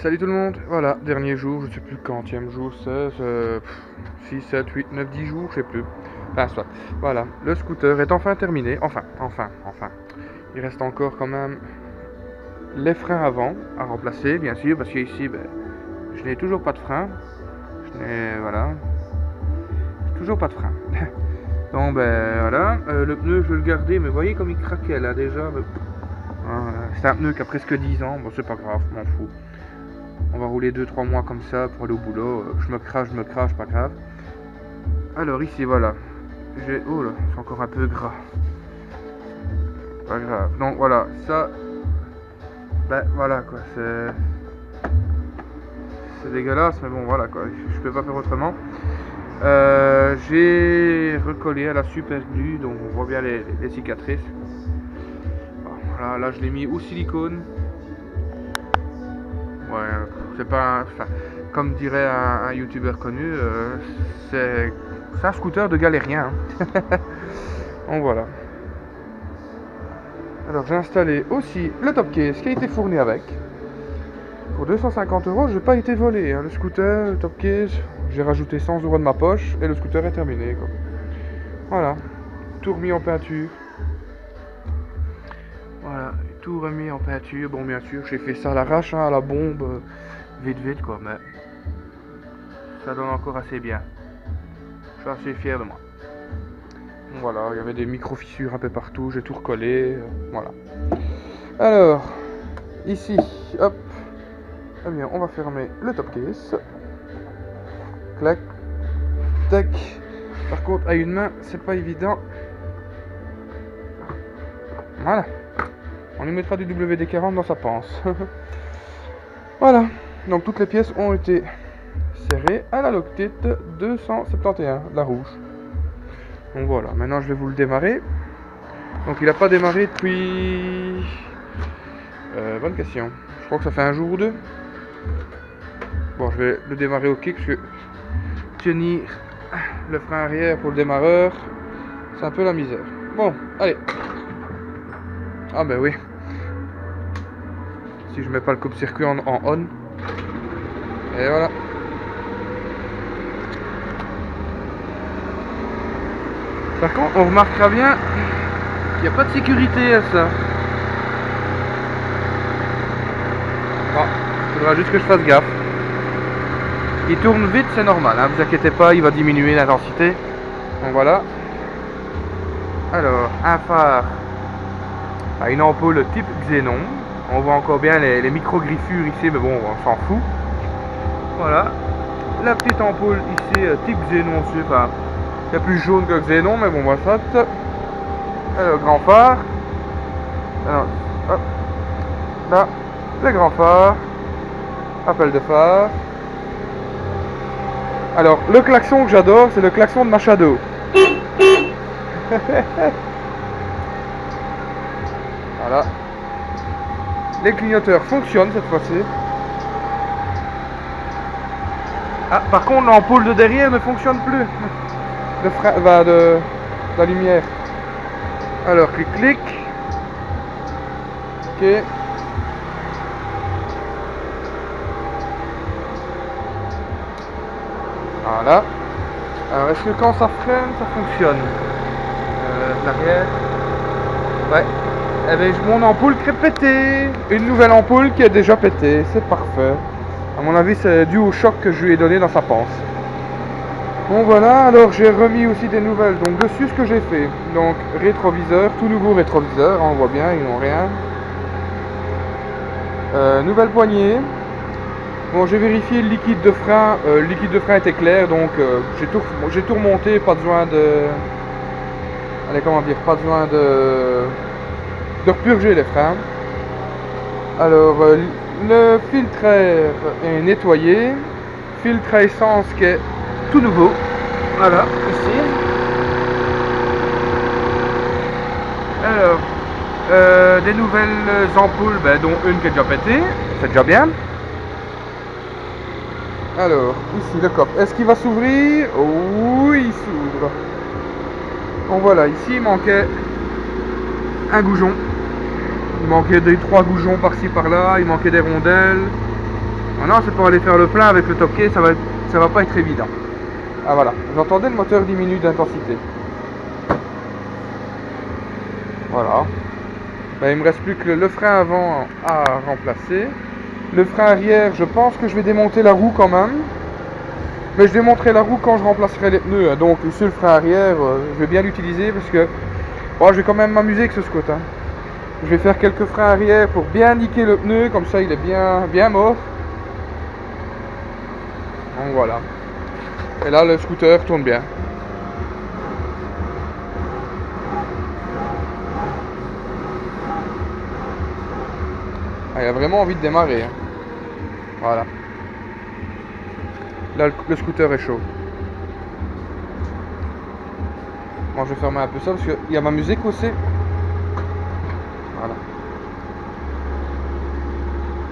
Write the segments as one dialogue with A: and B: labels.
A: Salut tout le monde, voilà, dernier jour, je sais plus quantième jour c'est, 6, 7, 8, 9, 10 jours, je sais plus. Enfin, soit. Voilà, le scooter est enfin terminé, enfin. Il reste encore quand même les freins avant à remplacer, bien sûr, parce qu'ici, je n'ai toujours pas de frein. Voilà, toujours pas de frein. Donc, voilà, le pneu, je vais le garder, mais vous voyez comme il craquait là déjà. C'est un pneu qui a presque 10 ans, bon, c'est pas grave, je m'en fous. On va rouler 2-3 mois comme ça pour aller au boulot. Je me crache, pas grave. Alors ici, voilà. Oh là, c'est encore un peu gras. Pas grave. Donc voilà, ça... voilà quoi, c'est dégueulasse, mais bon, voilà quoi. Je peux pas faire autrement. J'ai recollé à la super glue, donc on voit bien les cicatrices. Voilà, là je l'ai mis au silicone. Ouais, c'est pas... Enfin, comme dirait un youtubeur connu, c'est un scooter de galérien. Hein. Donc voilà. Alors j'ai installé aussi le top case qui a été fourni avec. Pour 250 €, je n'ai pas été volé. Hein. Le scooter, le top case, j'ai rajouté 100 € de ma poche et le scooter est terminé. Quoi. Voilà. Tout remis en peinture. Voilà, tout remis en peinture. Bon, bien sûr, j'ai fait ça à l'arrache, hein, à la bombe, vite quoi, mais ça donne encore assez bien. Je suis assez fier de moi. Voilà, il y avait des micro-fissures un peu partout, j'ai tout recollé, voilà. Alors, ici, hop, eh bien, on va fermer le top case. Clac, tac. Par contre, à une main, c'est pas évident. Voilà. On lui mettra du WD-40 dans sa panse. Voilà. Donc, toutes les pièces ont été serrées à la Loctite 271, la rouge. Donc voilà, maintenant je vais vous le démarrer. Donc il n'a pas démarré depuis... bonne question. Je crois que ça fait un jour ou deux. Bon, je vais le démarrer au kick parce que tenir le frein arrière pour le démarreur, c'est un peu la misère. Bon, allez. Ah ben oui. Si je mets pas le coupe-circuit en on. Et voilà. Par contre, on remarquera bien qu'il n'y a pas de sécurité à ça. Bon, il faudra juste que je fasse gaffe. Il tourne vite, c'est normal, hein, vous inquiétez pas, il va diminuer l'intensité. Donc voilà. Alors, un phare à une ampoule type Xénon. On voit encore bien les micro-griffures ici, mais bon, on s'en fout. Voilà. La petite ampoule ici, type Xénon aussi, enfin, c'est plus jaune que Xénon, mais bon, voilà ça. Le grand phare. Alors, hop. Là, le grand phare. Appel de phare. Alors, le klaxon que j'adore, c'est le klaxon de ma Shadow. Voilà. Les clignoteurs fonctionnent cette fois-ci. Ah, par contre, l'ampoule de derrière ne fonctionne plus. De la lumière. Alors, clic. Ok. Voilà. Alors, est-ce que quand ça freine, ça fonctionne? L'arrière. Ouais. Eh bien, mon ampoule qui est pétée. Une nouvelle ampoule qui est déjà pétée. C'est parfait. À mon avis, c'est dû au choc que je lui ai donné dans sa panse. Bon voilà, alors j'ai remis aussi des nouvelles. Donc dessus, ce que j'ai fait. Donc rétroviseur, tout nouveau rétroviseur. On voit bien, ils n'ont rien. Nouvelle poignée. Bon, j'ai vérifié le liquide de frein. Le liquide de frein était clair, donc j'ai tout remonté. Pas besoin de... Allez, comment dire, pas besoin de repurger les freins. Alors, le filtre air est nettoyé. Filtre à essence qui est tout nouveau. Voilà, ici. Alors, des nouvelles ampoules, dont une qui est déjà pétée. C'est déjà bien. Alors, ici le coffre. Est-ce qu'il va s'ouvrir? Oui, il s'ouvre. Bon voilà, ici il manquait un goujon. Il manquait des 3 goujons par-ci par-là, il manquait des rondelles. Maintenant, c'est pour aller faire le plein avec le top case, ça va pas être évident. Ah voilà, vous entendez, le moteur diminue d'intensité. Voilà. Ben, il me reste plus que le frein avant à remplacer. Le frein arrière, je pense que je vais démonter la roue quand même. Mais je démonterai la roue quand je remplacerai les pneus. Hein. Donc ici le frein arrière, je vais bien l'utiliser parce que bon, je vais quand même m'amuser avec ce scooter. Hein. Je vais faire quelques freins arrière pour bien niquer le pneu, comme ça il est bien mort. Donc voilà. Et là le scooter tourne bien. Ah, il a vraiment envie de démarrer. Hein. Voilà. Là le scooter est chaud. Bon, je vais fermer un peu ça parce qu'il y a ma musique aussi. Voilà.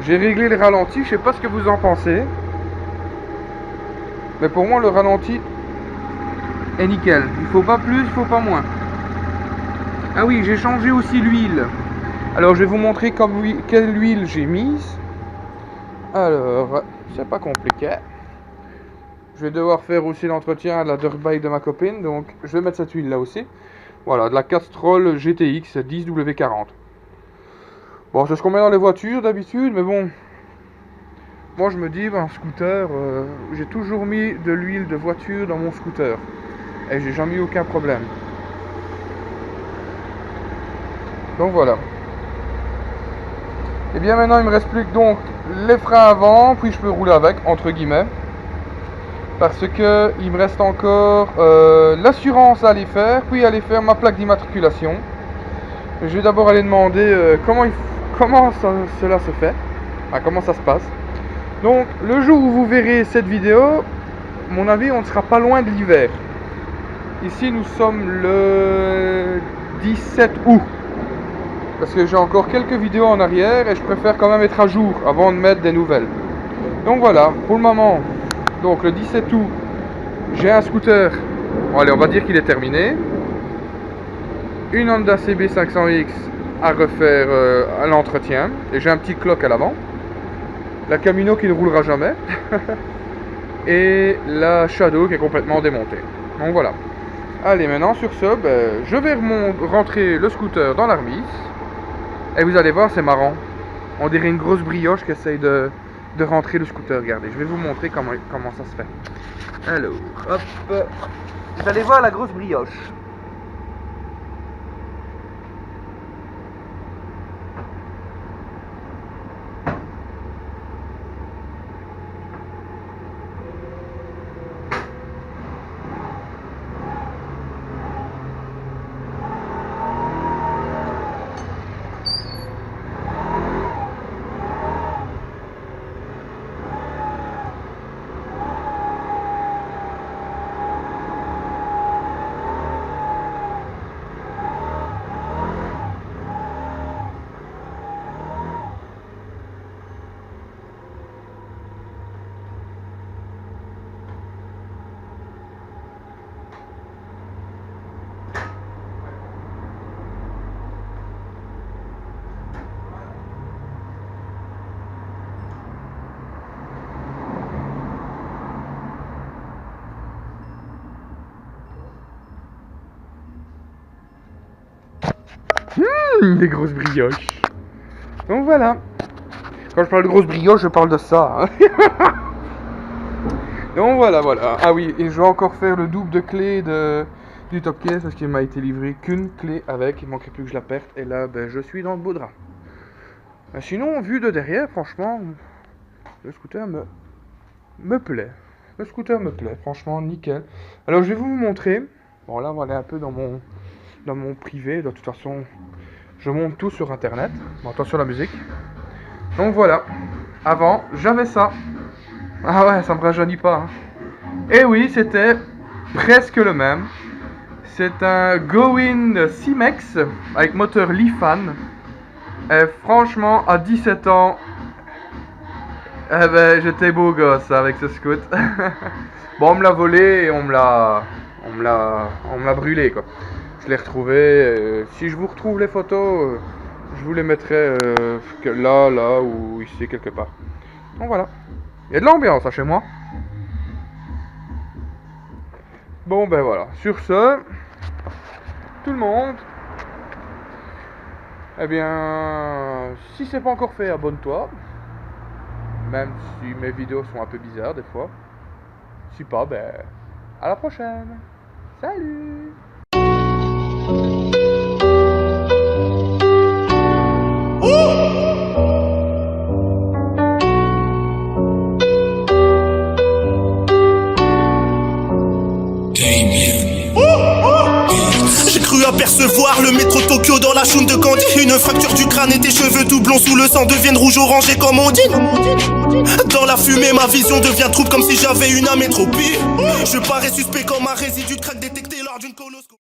A: J'ai réglé le ralenti, je sais pas ce que vous en pensez. Mais pour moi le ralenti est nickel. Il faut pas plus, il faut pas moins. Ah oui, j'ai changé aussi l'huile. Alors je vais vous montrer quelle huile j'ai mise. Alors, c'est pas compliqué. Je vais devoir faire aussi l'entretien de la dirt bike de ma copine. Donc je vais mettre cette huile là aussi. Voilà, de la Castrol GTX 10W40. Bon, c'est ce qu'on met dans les voitures d'habitude, mais bon. Moi je me dis, ben, scooter, j'ai toujours mis de l'huile de voiture dans mon scooter. Et j'ai jamais eu aucun problème. Donc voilà. Et bien maintenant il me reste plus que donc les freins avant, puis je peux rouler avec, entre guillemets. Parce que il me reste encore l'assurance à aller faire, puis aller faire ma plaque d'immatriculation. Je vais d'abord aller demander comment cela se fait, enfin, comment ça se passe. Donc le jour où vous verrez cette vidéo, à mon avis on ne sera pas loin de l'hiver. Ici nous sommes le 17 août. Parce que j'ai encore quelques vidéos en arrière et je préfère quand même être à jour avant de mettre des nouvelles. Donc voilà, pour le moment, donc le 17 août, j'ai un scooter, bon, allez on va dire qu'il est terminé. Une Honda CB 500X à refaire à l'entretien. Et j'ai un petit clock à l'avant. La Camino qui ne roulera jamais. Et la Shadow qui est complètement démontée. Donc voilà. Allez, maintenant sur ce, ben, je vais rentrer le scooter dans la remise. Et vous allez voir, c'est marrant. On dirait une grosse brioche qui essaye de rentrer le scooter. Regardez, je vais vous montrer comment ça se fait. Alors, hop. Vous allez voir la grosse brioche. Des grosses brioches. Donc voilà. Quand je parle de grosses brioches, je parle de ça. Hein. Donc voilà. Ah oui, et je vais encore faire le double de clé du top case parce qu'il m'a été livré qu'une clé avec. Il manquait plus que je la perde. Et là, ben, je suis dans le beau drap. Sinon, vu de derrière, franchement, le scooter me plaît. Le scooter me plaît, franchement, nickel. Alors, je vais vous montrer. Bon, là, on va aller un peu dans mon privé. De toute façon, je monte tout sur internet. Bon, attention à la musique. Donc voilà. Avant, j'avais ça. Ah ouais, ça me rajeunit pas. Hein. Et oui, c'était presque le même. C'est un Gowin C-Max avec moteur Lifan. Et franchement, à 17 ans, eh ben, j'étais beau gosse avec ce scoot. Bon, on me l'a volé et on me l'a brûlé quoi. Je l'ai retrouvé. Si je vous retrouve les photos, je vous les mettrai là ou ici quelque part. Donc voilà. Il y a de l'ambiance chez moi. Bon ben voilà. Sur ce, tout le monde, eh bien, si c'est pas encore fait, abonne-toi. Même si mes vidéos sont un peu bizarres des fois. Si pas, ben, à la prochaine. Salut!
B: J'ai cru apercevoir le métro Tokyo dans la choune de Candy. Une fracture du crâne et tes cheveux tout blonds sous le sang deviennent rouge orangé comme on dit. Dans la fumée ma vision devient trouble comme si j'avais une amétropie. Je parais suspect comme un résidu de crack détecté lors d'une coloscopie.